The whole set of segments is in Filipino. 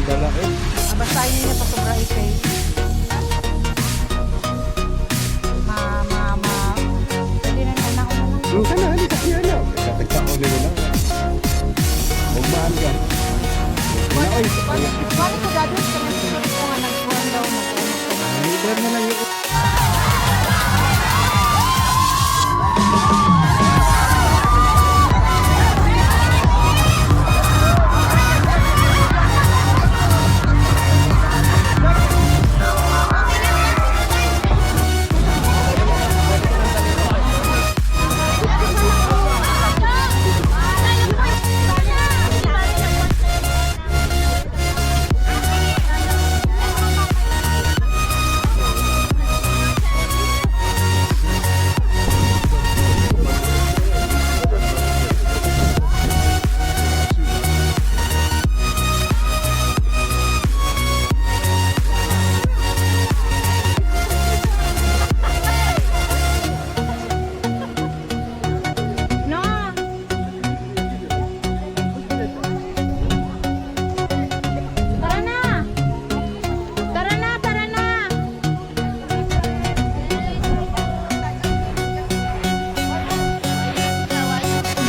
dala eh. Basahin niyo pa sobra ikay. Pwede na anak ko na lang. Yung ka na, hindi sa siya na. Katagpakauli mo lang. Magmahal ka. Wala Wala ko dadot ka na sunod ko nga nagkuhan daw na. Liber na lang yung...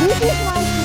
This is my